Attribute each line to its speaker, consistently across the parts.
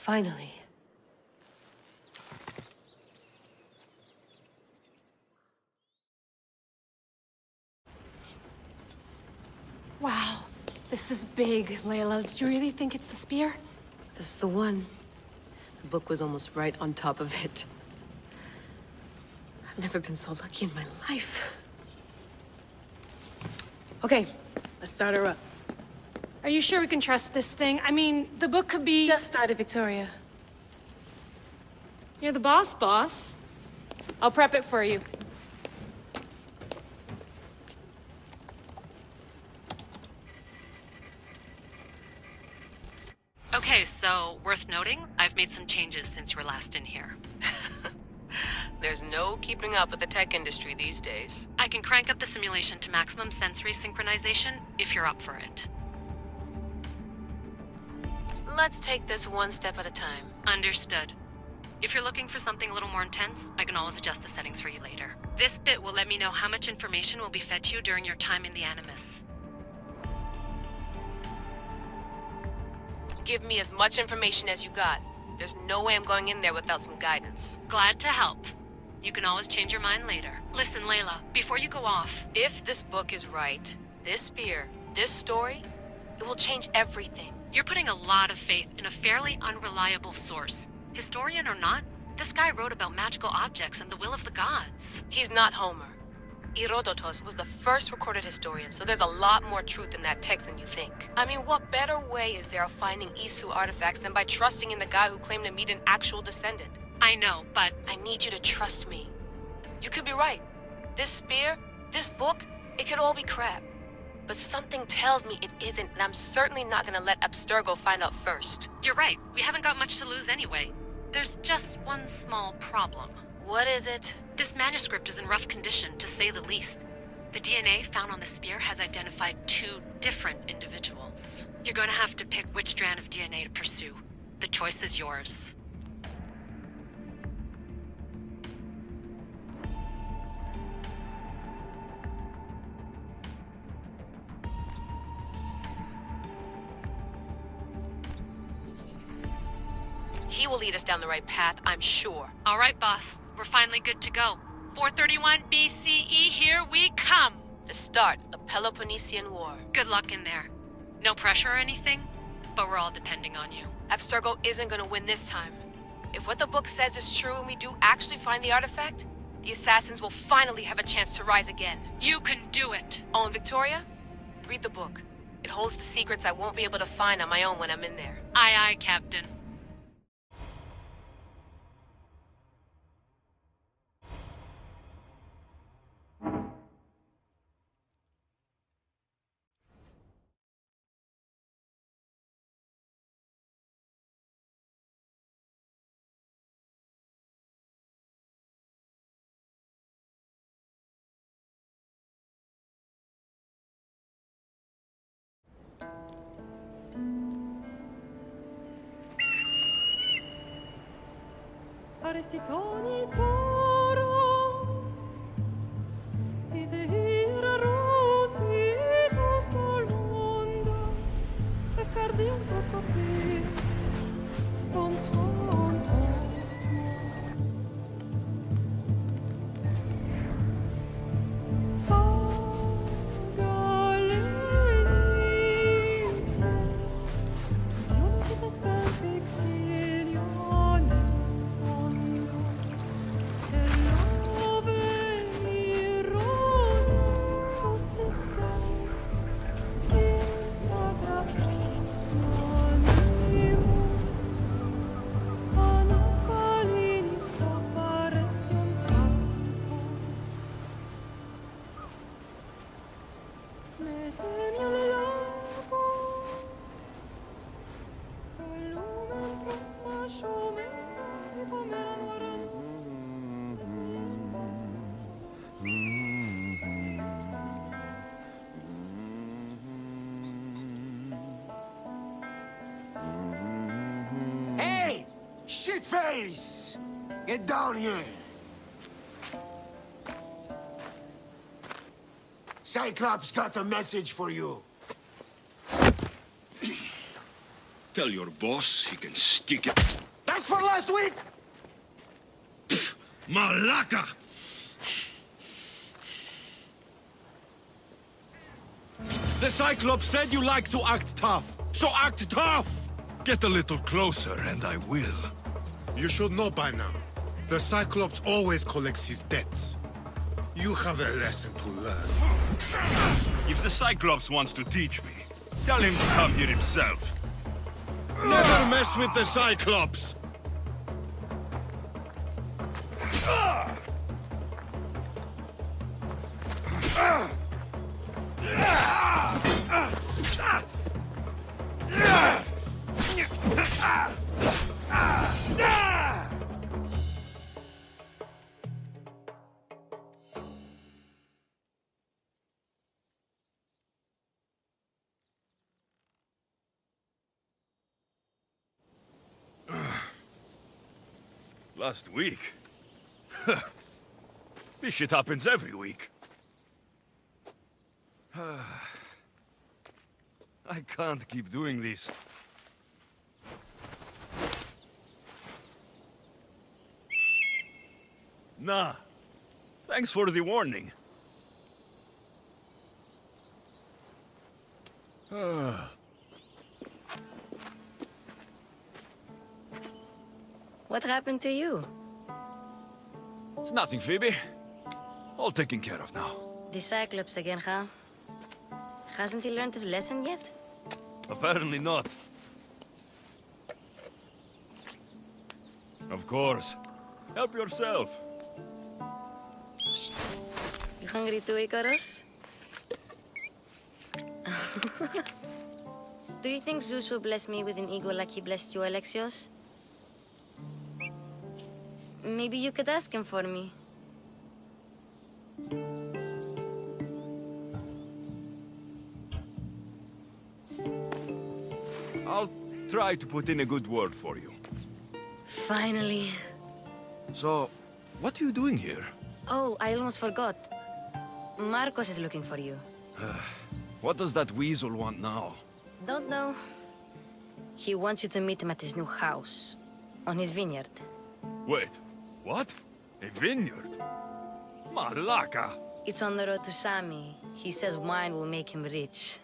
Speaker 1: Finally.
Speaker 2: Wow, this is big, Layla. Did you really think it's the spear?
Speaker 1: This is the one. The book was almost right on top of it. I've never been so lucky in my life. Okay, let's start her up.
Speaker 2: Are you sure we can trust this thing? I mean, the book could be...
Speaker 1: Just started, Victoria.
Speaker 2: You're the boss. I'll prep it for you.
Speaker 3: Okay, so worth noting, I've made some changes since you were last in here.
Speaker 1: There's no keeping up with the tech industry these days.
Speaker 3: I can crank up the simulation to maximum sensory synchronization if you're up for it.
Speaker 1: Let's take this one step at a time.
Speaker 3: Understood. If you're looking for something a little more intense, I can always adjust the settings for you later. This bit will let me know how much information will be fed to you during your time in the Animus.
Speaker 1: Give me as much information as you got. There's no way I'm going in there without some guidance.
Speaker 3: Glad to help. You can always change your mind later. Listen, Layla, before you go off...
Speaker 1: If this book is right, this spear, this story, it will change everything.
Speaker 3: You're putting a lot of faith in a fairly unreliable source. Historian or not, this guy wrote about magical objects and the will of the gods.
Speaker 1: He's not Homer. Herodotus was the first recorded historian, so there's a lot more truth in that text than you think. I mean, what better way is there of finding Isu artifacts than by trusting in the guy who claimed to meet an actual descendant?
Speaker 3: I know, but...
Speaker 1: I need you to trust me. You could be right. This spear, this book, it could all be crap. But something tells me it isn't, and I'm certainly not gonna let Abstergo find out first.
Speaker 3: You're right. We haven't got much to lose anyway. There's just one small problem.
Speaker 1: What is it?
Speaker 3: This manuscript is in rough condition, to say the least. The DNA found on the spear has identified 2 different individuals. You're gonna have to pick which strand of DNA to pursue. The choice is yours.
Speaker 1: He will lead us down the right path, I'm sure.
Speaker 3: All right, boss. We're finally good to go. 431 BCE, here we come!
Speaker 1: The start of the Peloponnesian War.
Speaker 3: Good luck in there. No pressure or anything, but we're all depending on you.
Speaker 1: Abstergo isn't gonna win this time. If what the book says is true and we do actually find the artifact, the assassins will finally have a chance to rise again.
Speaker 3: You can do it!
Speaker 1: Oh, and Victoria? Read the book. It holds the secrets I won't be able to find on my own when I'm in there.
Speaker 3: Aye, aye, Captain.
Speaker 4: Arestitoni toro, ideira rositos tolondas, efcardios proscopir, ton suon potmo. Pagalenise, ionitas perfectionis ondos, el nove ironis successam, is atrapos nonimus, anapalinis taparestion sampos. Metemi al lago, lumen prosma shome, pomeran waranu.
Speaker 5: Hey! Shitface! Get down here! Cyclops got a message for you.
Speaker 6: Tell your boss he can stick it.
Speaker 5: That's for last week!
Speaker 6: Malaka!
Speaker 7: The Cyclops said you like to act tough, so act tough!
Speaker 6: Get a little closer and I will.
Speaker 8: You should know by now. The Cyclops always collects his debts. You have a lesson to learn.
Speaker 6: If the Cyclops wants to teach me, tell him to come here himself.
Speaker 7: Never mess with the Cyclops!
Speaker 6: Last week? This shit happens every week. I can't keep doing this. Nah. Thanks for the warning.
Speaker 9: What happened to you?
Speaker 6: It's nothing, Phoebe. All taken care of now.
Speaker 9: The Cyclops again, huh? Hasn't he learned his lesson yet?
Speaker 6: Apparently not. Of course. Help yourself.
Speaker 9: You hungry too, Icarus? Do you think Zeus will bless me with an ego like he blessed you, Alexios? Maybe you could ask him for me.
Speaker 6: I'll try to put in a good word for you.
Speaker 9: Finally.
Speaker 6: So, what are you doing here?
Speaker 9: Oh, I almost forgot. Marcos is looking for you.
Speaker 6: What does that weasel want now?
Speaker 9: Don't know. He wants you to meet him at his new house. On his vineyard.
Speaker 6: Wait, what? A vineyard? Malaka!
Speaker 9: It's on the road to Sami. He says wine will make him rich.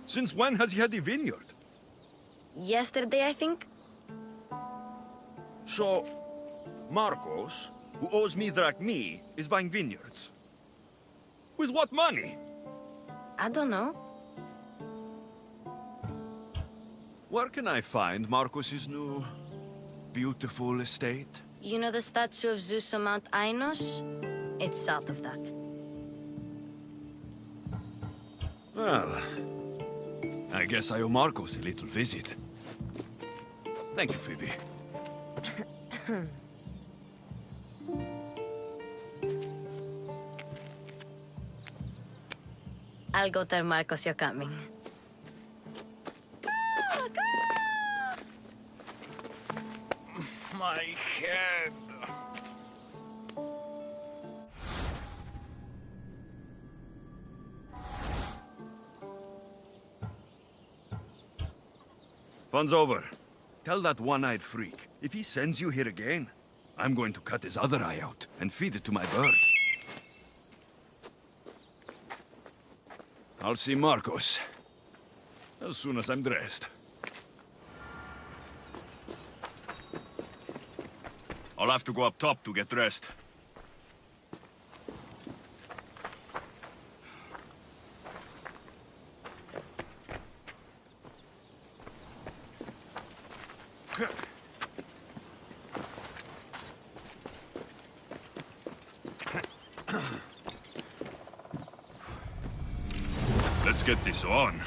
Speaker 6: Since when has he had a vineyard?
Speaker 9: Yesterday, I think?
Speaker 6: So, Marcos, who owes me drachmi, is buying vineyards. With what money?
Speaker 9: I don't know.
Speaker 6: Where can I find Marcos's new, beautiful estate?
Speaker 9: You know the statue of Zeus on Mount Ainos? It's south of that.
Speaker 6: Well, I guess I owe Marcos a little visit. Thank you, Phoebe.
Speaker 9: I'll go tell Marcos you're coming.
Speaker 7: My head.
Speaker 6: Fun's over. Tell that one-eyed freak, if he sends you here again, I'm going to cut his other eye out and feed it to my bird. I'll see Marcos as soon as I'm dressed. I'll have to go up top to get dressed. Let's get this on.